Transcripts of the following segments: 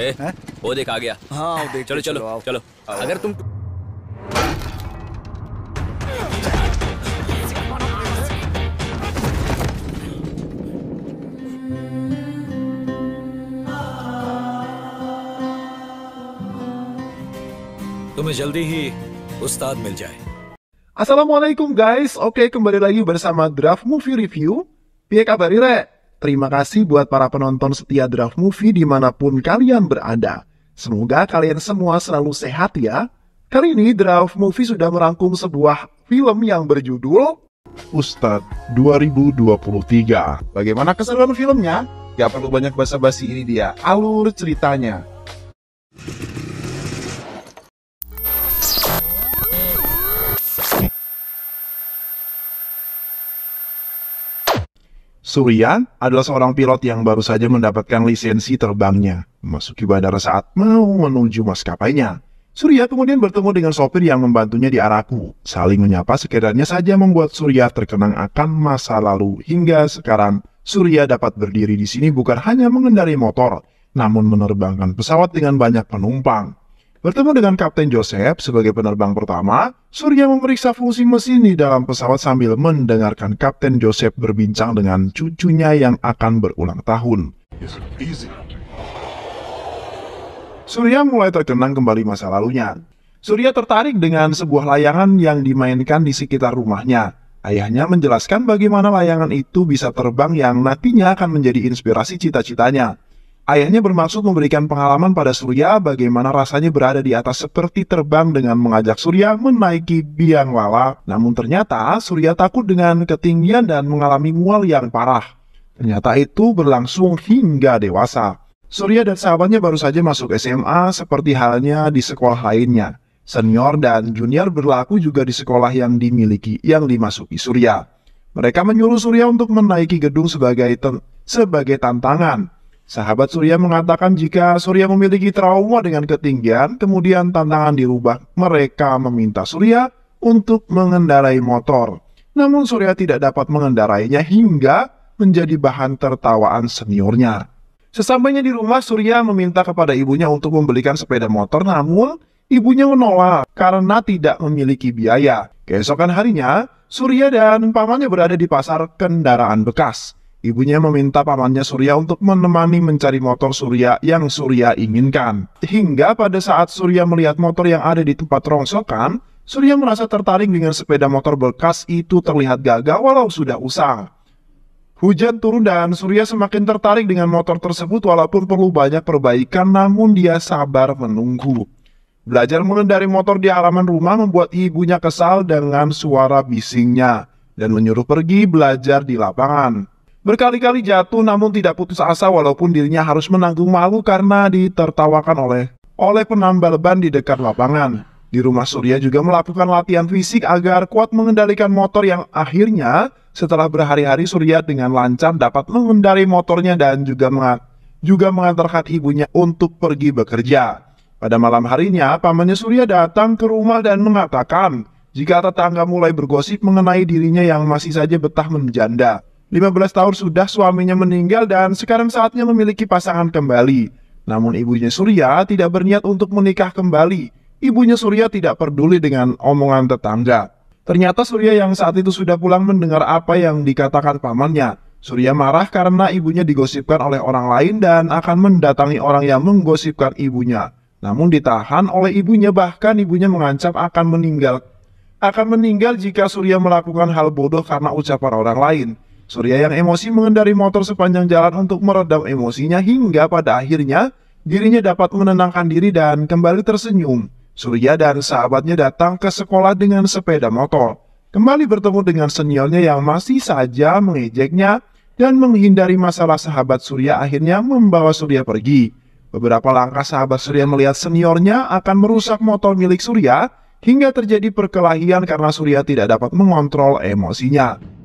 ए, हैं? वो देख आ गया। हाँ वो देख चलो चलो आओ। चलो। अगर तुम तुम्हें जल्दी ही उस्ताद मिल जाए। Assalamualaikum guys, oke kembali lagi bersama Draft Movie Review. Piye kabar Ire? Terima kasih buat para penonton setia Draft Movie dimanapun kalian berada. Semoga kalian semua selalu sehat ya. Kali ini Draft Movie sudah merangkum sebuah film yang berjudul Ustadz 2023. Bagaimana keseruan filmnya? Gak perlu banyak basa-basi, ini dia alur ceritanya. Surya adalah seorang pilot yang baru saja mendapatkan lisensi terbangnya, memasuki bandara saat mau menuju maskapainya. Surya kemudian bertemu dengan sopir yang membantunya di Araku. Saling menyapa sekedarnya saja membuat Surya terkenang akan masa lalu. Hingga sekarang, Surya dapat berdiri di sini bukan hanya mengendarai motor, namun menerbangkan pesawat dengan banyak penumpang. Bertemu dengan Kapten Joseph sebagai penerbang pertama, Surya memeriksa fungsi mesin di dalam pesawat sambil mendengarkan Kapten Joseph berbincang dengan cucunya yang akan berulang tahun. Surya mulai terkenang kembali masa lalunya. Surya tertarik dengan sebuah layangan yang dimainkan di sekitar rumahnya. Ayahnya menjelaskan bagaimana layangan itu bisa terbang yang nantinya akan menjadi inspirasi cita-citanya. Ayahnya bermaksud memberikan pengalaman pada Surya bagaimana rasanya berada di atas seperti terbang dengan mengajak Surya menaiki biang lala. Namun ternyata Surya takut dengan ketinggian dan mengalami mual yang parah. Ternyata itu berlangsung hingga dewasa. Surya dan sahabatnya baru saja masuk SMA seperti halnya di sekolah lainnya. Senior dan junior berlaku juga di sekolah yang dimasuki Surya. Mereka menyuruh Surya untuk menaiki gedung sebagai tantangan. Sahabat Surya mengatakan jika Surya memiliki trauma dengan ketinggian, kemudian tantangan dirubah. Mereka meminta Surya untuk mengendarai motor. Namun Surya tidak dapat mengendarainya hingga menjadi bahan tertawaan seniornya. Sesampainya di rumah, Surya meminta kepada ibunya untuk membelikan sepeda motor, namun ibunya menolak karena tidak memiliki biaya. Keesokan harinya, Surya dan pamannya berada di pasar kendaraan bekas. Ibunya meminta pamannya Surya untuk menemani mencari motor Surya yang Surya inginkan. Hingga pada saat Surya melihat motor yang ada di tempat rongsokan, Surya merasa tertarik dengan sepeda motor bekas itu terlihat gagah walau sudah usang. Hujan turun dan Surya semakin tertarik dengan motor tersebut walaupun perlu banyak perbaikan, namun dia sabar menunggu. Belajar mengendarai motor di halaman rumah membuat ibunya kesal dengan suara bisingnya dan menyuruh pergi belajar di lapangan. Berkali-kali jatuh namun tidak putus asa walaupun dirinya harus menanggung malu karena ditertawakan oleh penambal ban di dekat lapangan. Di rumah Surya juga melakukan latihan fisik agar kuat mengendalikan motor yang akhirnya setelah berhari-hari Surya dengan lancar dapat mengendarai motornya dan juga mengantarkan ibunya untuk pergi bekerja. Pada malam harinya, pamannya Surya datang ke rumah dan mengatakan jika tetangga mulai bergosip mengenai dirinya yang masih saja betah menjanda. 15 tahun sudah suaminya meninggal dan sekarang saatnya memiliki pasangan kembali. Namun ibunya Surya tidak berniat untuk menikah kembali. Ibunya Surya tidak peduli dengan omongan tetangga. Ternyata Surya yang saat itu sudah pulang mendengar apa yang dikatakan pamannya. Surya marah karena ibunya digosipkan oleh orang lain dan akan mendatangi orang yang menggosipkan ibunya. Namun ditahan oleh ibunya, bahkan ibunya mengancam akan meninggal jika Surya melakukan hal bodoh karena ucapan orang lain. Surya yang emosi mengendarai motor sepanjang jalan untuk meredam emosinya hingga pada akhirnya dirinya dapat menenangkan diri dan kembali tersenyum. Surya dan sahabatnya datang ke sekolah dengan sepeda motor. Kembali bertemu dengan seniornya yang masih saja mengejeknya dan menghindari masalah. Sahabat Surya akhirnya membawa Surya pergi. Beberapa langkah sahabat Surya melihat seniornya akan merusak motor milik Surya hingga terjadi perkelahian karena Surya tidak dapat mengontrol emosinya.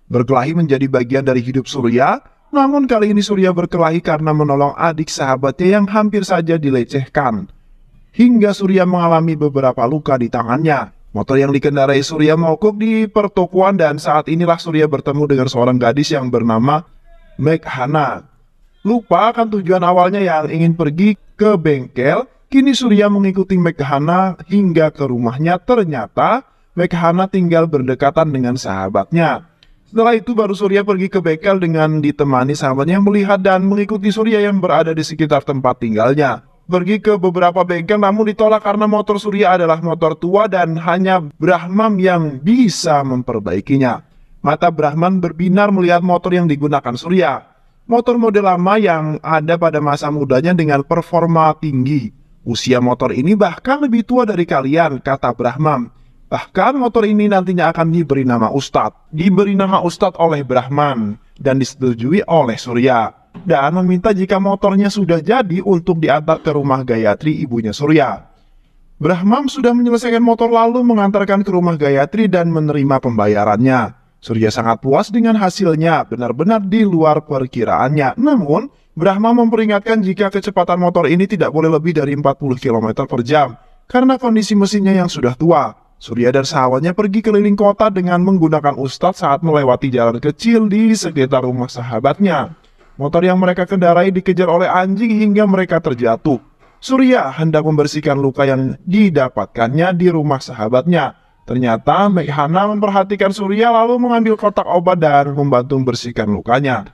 Berkelahi menjadi bagian dari hidup Surya, namun kali ini Surya berkelahi karena menolong adik sahabatnya yang hampir saja dilecehkan. Hingga Surya mengalami beberapa luka di tangannya. Motor yang dikendarai Surya mogok di pertokoan dan saat inilah Surya bertemu dengan seorang gadis yang bernama Meghana. Lupa akan tujuan awalnya yang ingin pergi ke bengkel, kini Surya mengikuti Meghana hingga ke rumahnya. Ternyata Meghana tinggal berdekatan dengan sahabatnya. Setelah itu baru Surya pergi ke bengkel dengan ditemani sahabatnya yang melihat dan mengikuti Surya yang berada di sekitar tempat tinggalnya. Pergi ke beberapa bengkel namun ditolak karena motor Surya adalah motor tua dan hanya Brahman yang bisa memperbaikinya. Mata Brahman berbinar melihat motor yang digunakan Surya. Motor model lama yang ada pada masa mudanya dengan performa tinggi. Usia motor ini bahkan lebih tua dari kalian, kata Brahman. Bahkan motor ini nantinya akan diberi nama Ustadz. Diberi nama Ustadz oleh Brahman dan disetujui oleh Surya. Dan meminta jika motornya sudah jadi untuk diantar ke rumah Gayatri, ibunya Surya. Brahman sudah menyelesaikan motor lalu mengantarkan ke rumah Gayatri dan menerima pembayarannya. Surya sangat puas dengan hasilnya, benar-benar di luar perkiraannya. Namun, Brahma memperingatkan jika kecepatan motor ini tidak boleh lebih dari 40 km per jam, karena kondisi mesinnya yang sudah tua. Surya dan sahabatnya pergi keliling kota dengan menggunakan Ustadz saat melewati jalan kecil di sekitar rumah sahabatnya. Motor yang mereka kendarai dikejar oleh anjing hingga mereka terjatuh. Surya hendak membersihkan luka yang didapatkannya di rumah sahabatnya. Ternyata Meghana memperhatikan Surya lalu mengambil kotak obat dan membantu membersihkan lukanya.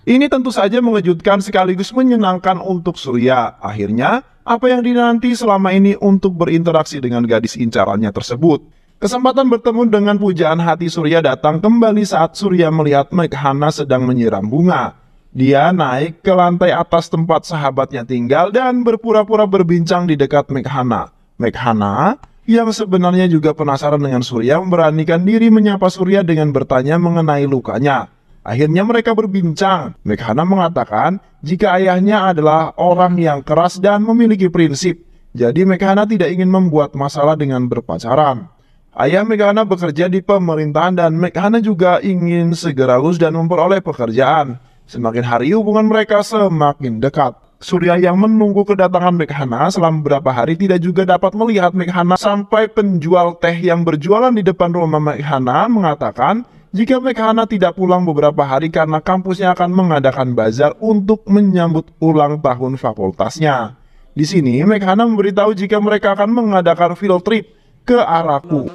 Ini tentu saja mengejutkan sekaligus menyenangkan untuk Surya. Akhirnya, apa yang dinanti selama ini untuk berinteraksi dengan gadis incarannya tersebut. Kesempatan bertemu dengan pujaan hati Surya datang kembali saat Surya melihat Meghana sedang menyiram bunga. Dia naik ke lantai atas tempat sahabatnya tinggal dan berpura-pura berbincang di dekat Meghana. Meghana, yang sebenarnya juga penasaran dengan Surya, memberanikan diri menyapa Surya dengan bertanya mengenai lukanya. Akhirnya mereka berbincang. Meghana mengatakan jika ayahnya adalah orang yang keras dan memiliki prinsip. Jadi Meghana tidak ingin membuat masalah dengan berpacaran. Ayah Meghana bekerja di pemerintahan dan Meghana juga ingin segera lulus dan memperoleh pekerjaan. Semakin hari hubungan mereka semakin dekat. Surya yang menunggu kedatangan Meghana selama beberapa hari tidak juga dapat melihat Meghana sampai penjual teh yang berjualan di depan rumah Meghana mengatakan jika Meghana tidak pulang beberapa hari karena kampusnya akan mengadakan bazar untuk menyambut ulang tahun fakultasnya. Di sini Meghana memberitahu jika mereka akan mengadakan field trip ke Araku.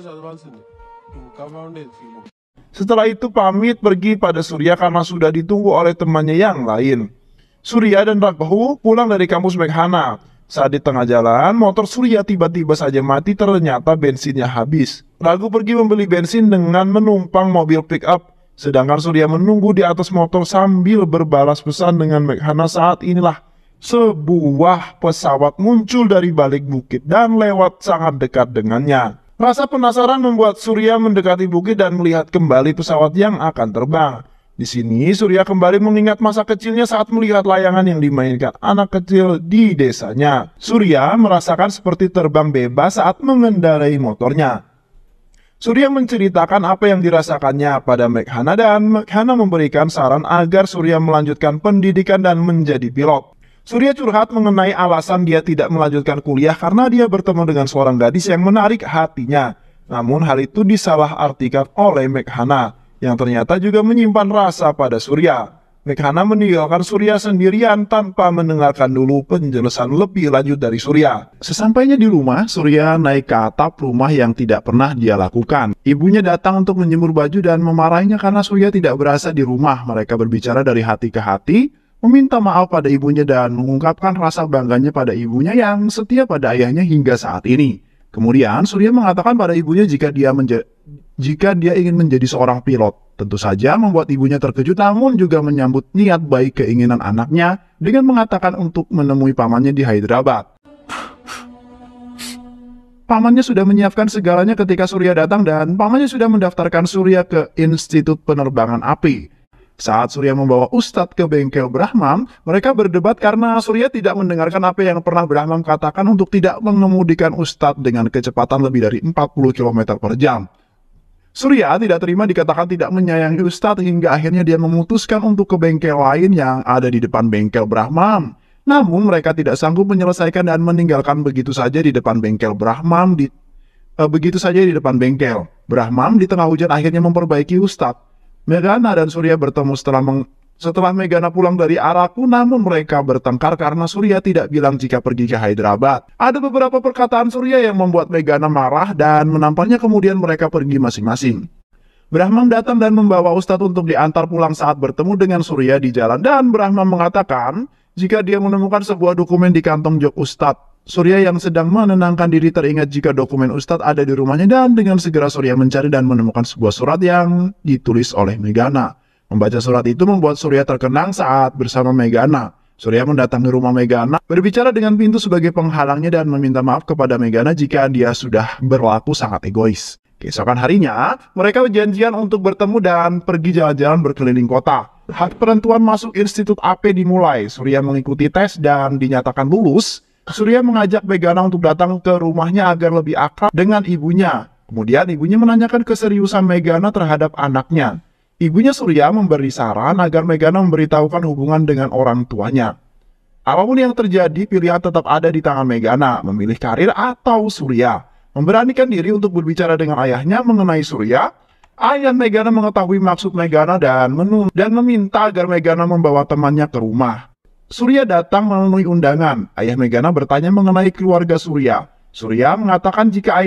Setelah itu pamit pergi pada Surya karena sudah ditunggu oleh temannya yang lain. Surya dan Raghu pulang dari kampus Meghana. Saat di tengah jalan, motor Surya tiba-tiba saja mati, ternyata bensinnya habis. Raghu pergi membeli bensin dengan menumpang mobil pick-up. Sedangkan Surya menunggu di atas motor sambil berbalas pesan dengan Meghana. Saat inilah sebuah pesawat muncul dari balik bukit dan lewat sangat dekat dengannya. Rasa penasaran membuat Surya mendekati bukit dan melihat kembali pesawat yang akan terbang. Di sini Surya kembali mengingat masa kecilnya saat melihat layangan yang dimainkan anak kecil di desanya. Surya merasakan seperti terbang bebas saat mengendarai motornya. Surya menceritakan apa yang dirasakannya pada Meghana dan Meghana memberikan saran agar Surya melanjutkan pendidikan dan menjadi pilot. Surya curhat mengenai alasan dia tidak melanjutkan kuliah karena dia bertemu dengan seorang gadis yang menarik hatinya. Namun hal itu disalahartikan oleh Meghana, yang ternyata juga menyimpan rasa pada Surya. Meghana meninggalkan Surya sendirian tanpa mendengarkan dulu penjelasan lebih lanjut dari Surya. Sesampainya di rumah, Surya naik ke atap rumah yang tidak pernah dia lakukan. Ibunya datang untuk menjemur baju dan memarahinya karena Surya tidak berasa di rumah. Mereka berbicara dari hati ke hati, meminta maaf pada ibunya dan mengungkapkan rasa bangganya pada ibunya yang setia pada ayahnya hingga saat ini. Kemudian Surya mengatakan pada ibunya jika dia ingin menjadi seorang pilot. Tentu saja membuat ibunya terkejut namun juga menyambut niat baik keinginan anaknya dengan mengatakan untuk menemui pamannya di Hyderabad. Pamannya sudah menyiapkan segalanya ketika Surya datang dan pamannya sudah mendaftarkan Surya ke Institut Penerbangan Api. Saat Surya membawa Ustadz ke bengkel Brahman, mereka berdebat karena Surya tidak mendengarkan apa yang pernah Brahman katakan untuk tidak mengemudikan Ustadz dengan kecepatan lebih dari 40 km per jam. Surya tidak terima dikatakan tidak menyayangi Ustadz hingga akhirnya dia memutuskan untuk ke bengkel lain yang ada di depan bengkel Brahman. Namun mereka tidak sanggup menyelesaikan dan meninggalkan begitu saja di depan bengkel Brahman. Begitu saja di depan bengkel Brahman di tengah hujan akhirnya memperbaiki Ustadz. Megana dan Surya bertemu setelah Megana pulang dari Araku, namun mereka bertengkar karena Surya tidak bilang jika pergi ke Hyderabad. Ada beberapa perkataan Surya yang membuat Megana marah dan menampaknya kemudian mereka pergi masing-masing. Brahman datang dan membawa Ustadz untuk diantar pulang saat bertemu dengan Surya di jalan, dan Brahman mengatakan jika dia menemukan sebuah dokumen di kantong jok Ustadz. Surya yang sedang menenangkan diri teringat jika dokumen Ustadz ada di rumahnya, dan dengan segera Surya mencari dan menemukan sebuah surat yang ditulis oleh Megana. Membaca surat itu membuat Surya terkenang saat bersama Megana. Surya mendatangi rumah Megana, berbicara dengan pintu sebagai penghalangnya dan meminta maaf kepada Megana jika dia sudah berlaku sangat egois. Keesokan harinya, mereka berjanjian untuk bertemu dan pergi jalan-jalan berkeliling kota. Hak penentuan masuk Institut AP dimulai. Surya mengikuti tes dan dinyatakan lulus. Surya mengajak Megana untuk datang ke rumahnya agar lebih akrab dengan ibunya. Kemudian ibunya menanyakan keseriusan Megana terhadap anaknya. Ibunya Surya memberi saran agar Megana memberitahukan hubungan dengan orang tuanya. Apapun yang terjadi, pilihan tetap ada di tangan Megana, memilih karir atau Surya. Memberanikan diri untuk berbicara dengan ayahnya mengenai Surya. Ayah Megana mengetahui maksud Megana dan meminta agar Megana membawa temannya ke rumah. Surya datang memenuhi undangan. Ayah Megana bertanya mengenai keluarga Surya. Surya mengatakan jika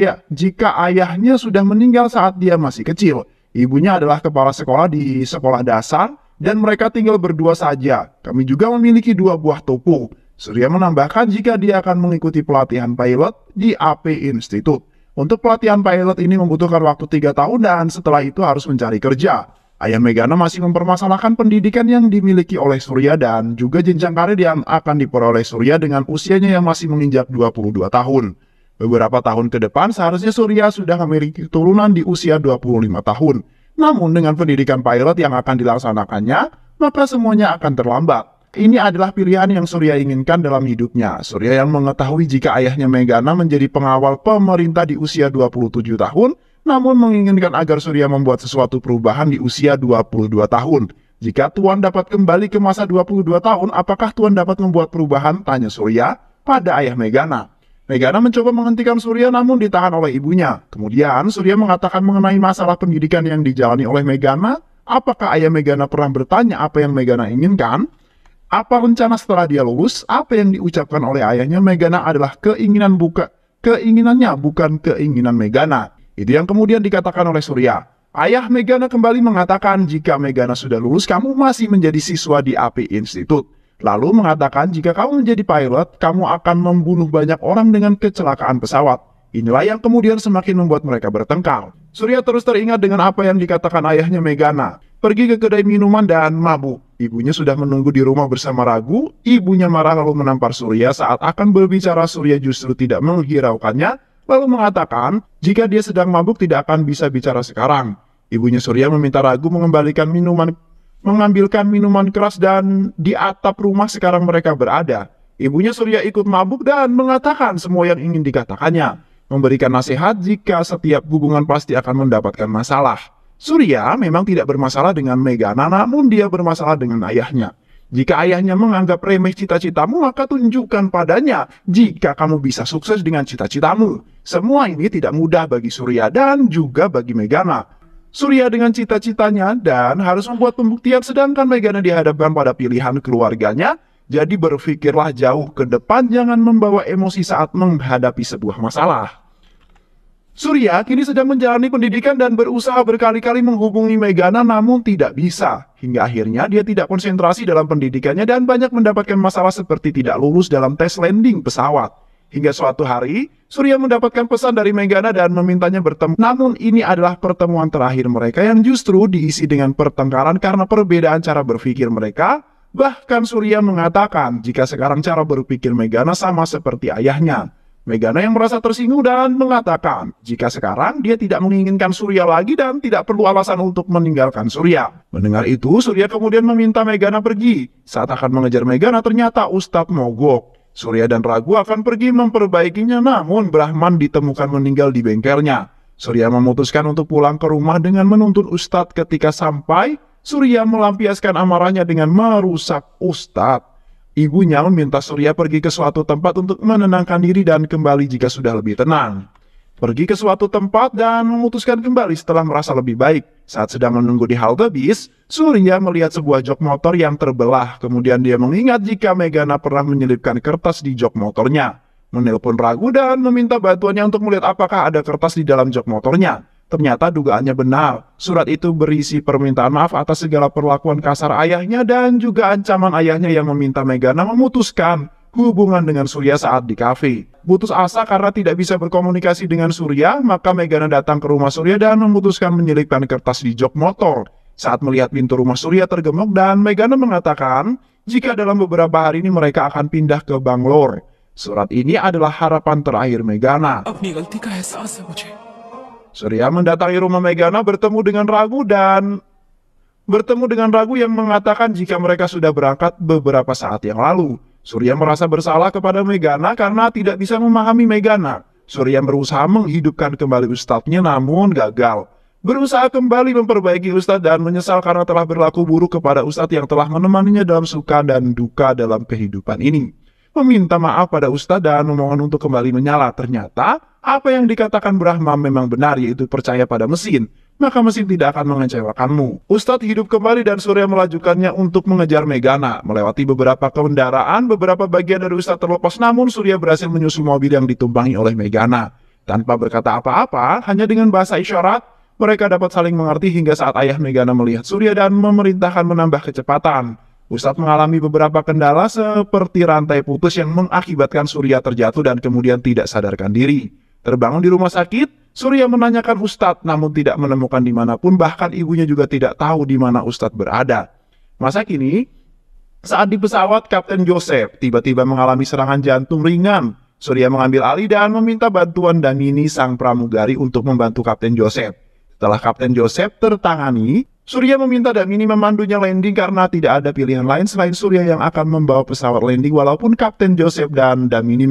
ayahnya sudah meninggal saat dia masih kecil. Ibunya adalah kepala sekolah di sekolah dasar dan mereka tinggal berdua saja. Kami juga memiliki 2 buah toko. Surya menambahkan jika dia akan mengikuti pelatihan pilot di AP Institute. Untuk pelatihan pilot ini membutuhkan waktu 3 tahun dan setelah itu harus mencari kerja. Ayah Megana masih mempermasalahkan pendidikan yang dimiliki oleh Surya dan juga jenjang karir yang akan diperoleh Surya dengan usianya yang masih menginjak 22 tahun. Beberapa tahun ke depan seharusnya Surya sudah memiliki keturunan di usia 25 tahun. Namun dengan pendidikan pilot yang akan dilaksanakannya, maka semuanya akan terlambat. Ini adalah pilihan yang Surya inginkan dalam hidupnya. Surya yang mengetahui jika ayahnya Megana menjadi pengawal pemerintah di usia 27 tahun, namun menginginkan agar Surya membuat sesuatu perubahan di usia 22 tahun. Jika Tuan dapat kembali ke masa 22 tahun, apakah Tuan dapat membuat perubahan? Tanya Surya pada ayah Megana. Megana mencoba menghentikan Surya namun ditahan oleh ibunya. Kemudian Surya mengatakan mengenai masalah pendidikan yang dijalani oleh Megana. Apakah ayah Megana pernah bertanya apa yang Megana inginkan? Apa rencana setelah dia lulus? Apa yang diucapkan oleh ayahnya Megana adalah keinginannya bukan keinginan Megana. Itu yang kemudian dikatakan oleh Surya. Ayah Megana kembali mengatakan jika Megana sudah lulus, kamu masih menjadi siswa di AP Institute. Lalu mengatakan jika kamu menjadi pilot, kamu akan membunuh banyak orang dengan kecelakaan pesawat. Inilah yang kemudian semakin membuat mereka bertengkar. Surya terus teringat dengan apa yang dikatakan ayahnya Megana. Pergi ke kedai minuman dan mabuk. Ibunya sudah menunggu di rumah bersama Ragu. Ibunya marah lalu menampar Surya saat akan berbicara. Surya justru tidak menghiraukannya, lalu mengatakan jika dia sedang mabuk tidak akan bisa bicara sekarang. Ibunya Surya meminta Ragu mengambilkan minuman keras dan di atap rumah sekarang mereka berada. Ibunya Surya ikut mabuk dan mengatakan semua yang ingin dikatakannya. Memberikan nasihat jika setiap hubungan pasti akan mendapatkan masalah. Surya memang tidak bermasalah dengan Megana, namun dia bermasalah dengan ayahnya. Jika ayahnya menganggap remeh cita-citamu, maka tunjukkan padanya jika kamu bisa sukses dengan cita-citamu. Semua ini tidak mudah bagi Surya dan juga bagi Megana. Surya dengan cita-citanya dan harus membuat pembuktian, sedangkan Megana dihadapkan pada pilihan keluarganya. Jadi berpikirlah jauh ke depan, jangan membawa emosi saat menghadapi sebuah masalah. Surya kini sedang menjalani pendidikan dan berusaha berkali-kali menghubungi Megana namun tidak bisa. Hingga akhirnya dia tidak konsentrasi dalam pendidikannya dan banyak mendapatkan masalah seperti tidak lulus dalam tes landing pesawat. Hingga suatu hari, Surya mendapatkan pesan dari Megana dan memintanya bertemu. Namun ini adalah pertemuan terakhir mereka yang justru diisi dengan pertengkaran karena perbedaan cara berpikir mereka. Bahkan Surya mengatakan jika sekarang cara berpikir Megana sama seperti ayahnya. Megana yang merasa tersinggung dan mengatakan jika sekarang dia tidak menginginkan Surya lagi dan tidak perlu alasan untuk meninggalkan Surya. Mendengar itu, Surya kemudian meminta Megana pergi. Saat akan mengejar Megana, ternyata Ustadz mogok. Surya dan Ragu akan pergi memperbaikinya, namun Brahman ditemukan meninggal di bengkelnya. Surya memutuskan untuk pulang ke rumah dengan menuntun Ustadz. Ketika sampai, Surya melampiaskan amarahnya dengan merusak Ustadz. Ibunya meminta Surya pergi ke suatu tempat untuk menenangkan diri dan kembali jika sudah lebih tenang. pergi ke suatu tempat dan memutuskan kembali setelah merasa lebih baik. Saat sedang menunggu di halte bis, Surya melihat sebuah jok motor yang terbelah. Kemudian dia mengingat jika Meghana pernah menyelipkan kertas di jok motornya. Menelpon Ragu dan meminta bantuannya untuk melihat apakah ada kertas di dalam jok motornya. Ternyata dugaannya benar. Surat itu berisi permintaan maaf atas segala perlakuan kasar ayahnya dan juga ancaman ayahnya yang meminta Meghana memutuskan hubungan dengan Surya saat di kafe. Putus asa karena tidak bisa berkomunikasi dengan Surya, maka Meghana datang ke rumah Surya dan memutuskan menyelipkan kertas di jok motor. Saat melihat pintu rumah Surya tergemuk dan Meghana mengatakan jika dalam beberapa hari ini mereka akan pindah ke Bangalore. Surat ini adalah harapan terakhir Meghana. अपनी गलती का एहसास है मुझे। Surya mendatangi rumah Meghana bertemu dengan Ragu yang mengatakan jika mereka sudah berangkat beberapa saat yang lalu. Surya merasa bersalah kepada Meghana karena tidak bisa memahami Meghana. Surya berusaha menghidupkan kembali ustadznya namun gagal. Berusaha kembali memperbaiki ustadz dan menyesal karena telah berlaku buruk kepada ustadz yang telah menemaninya dalam suka dan duka dalam kehidupan ini. Meminta maaf pada ustadz dan memohon untuk kembali menyala. Ternyata apa yang dikatakan Brahma memang benar, yaitu percaya pada mesin, maka mesin tidak akan mengecewakanmu. Ustadz hidup kembali dan Surya melajukannya untuk mengejar Meghana. Melewati beberapa kendaraan, beberapa bagian dari ustadz terlepas, namun Surya berhasil menyusul mobil yang ditumpangi oleh Meghana. Tanpa berkata apa-apa, hanya dengan bahasa isyarat, mereka dapat saling mengerti hingga saat ayah Meghana melihat Surya dan memerintahkan menambah kecepatan. Ustadz mengalami beberapa kendala seperti rantai putus yang mengakibatkan Surya terjatuh dan kemudian tidak sadarkan diri. Terbangun di rumah sakit, Surya menanyakan Ustadz namun tidak menemukan dimanapun, bahkan ibunya juga tidak tahu di mana Ustadz berada. Masa kini, saat di pesawat, Kapten Joseph tiba-tiba mengalami serangan jantung ringan. Surya mengambil alih dan meminta bantuan Damini sang pramugari untuk membantu Kapten Joseph. Setelah Kapten Joseph tertangani, Surya meminta Damini memandunya landing karena tidak ada pilihan lain selain Surya yang akan membawa pesawat landing, walaupun Kapten Joseph dan Damini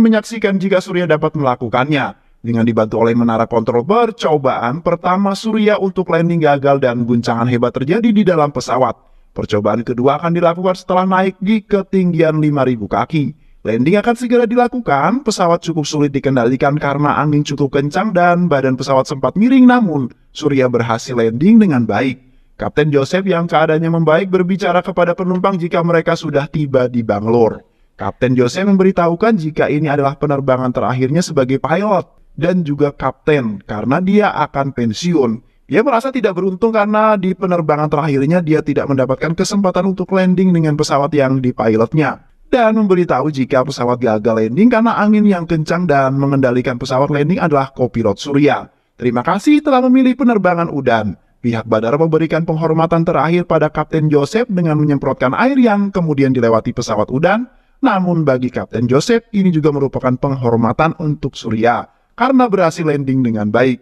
menyaksikan jika Surya dapat melakukannya. Dengan dibantu oleh menara kontrol percobaan pertama Surya untuk landing gagal dan guncangan hebat terjadi di dalam pesawat. Percobaan kedua akan dilakukan setelah naik di ketinggian 5.000 kaki. Landing akan segera dilakukan, pesawat cukup sulit dikendalikan karena angin cukup kencang dan badan pesawat sempat miring, namun Surya berhasil landing dengan baik. Kapten Joseph yang keadaannya membaik berbicara kepada penumpang jika mereka sudah tiba di Bangalore. Kapten Joseph memberitahukan jika ini adalah penerbangan terakhirnya sebagai pilot dan juga kapten karena dia akan pensiun. Dia merasa tidak beruntung karena di penerbangan terakhirnya dia tidak mendapatkan kesempatan untuk landing dengan pesawat yang dipilotnya. Dan memberitahu jika pesawat gagal landing karena angin yang kencang dan mengendalikan pesawat landing adalah kopilot Surya. Terima kasih telah memilih penerbangan Udan. Pihak bandara memberikan penghormatan terakhir pada Kapten Joseph dengan menyemprotkan air yang kemudian dilewati pesawat Udan. Namun bagi Kapten Joseph ini juga merupakan penghormatan untuk Surya karena berhasil landing dengan baik.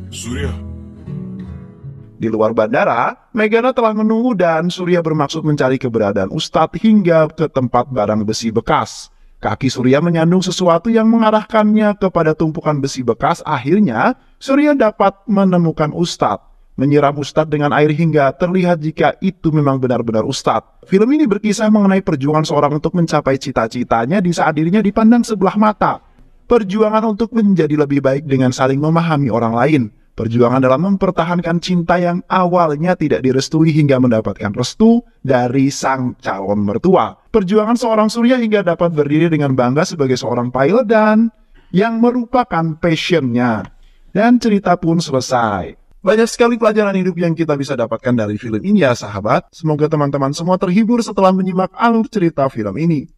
Surya. Di luar bandara, Meghana telah menunggu dan Surya bermaksud mencari keberadaan Ustadz hingga ke tempat barang besi bekas. Kaki Surya menyandung sesuatu yang mengarahkannya kepada tumpukan besi bekas. Akhirnya, Surya dapat menemukan Ustadz. Menyiram Ustadz dengan air hingga terlihat jika itu memang benar-benar Ustadz. Film ini berkisah mengenai perjuangan seorang untuk mencapai cita-citanya di saat dirinya dipandang sebelah mata. Perjuangan untuk menjadi lebih baik dengan saling memahami orang lain. Perjuangan dalam mempertahankan cinta yang awalnya tidak direstui hingga mendapatkan restu dari sang calon mertua. Perjuangan seorang Surya hingga dapat berdiri dengan bangga sebagai seorang pilot dan yang merupakan passionnya. Dan cerita pun selesai. Banyak sekali pelajaran hidup yang kita bisa dapatkan dari film ini ya sahabat. Semoga teman-teman semua terhibur setelah menyimak alur cerita film ini.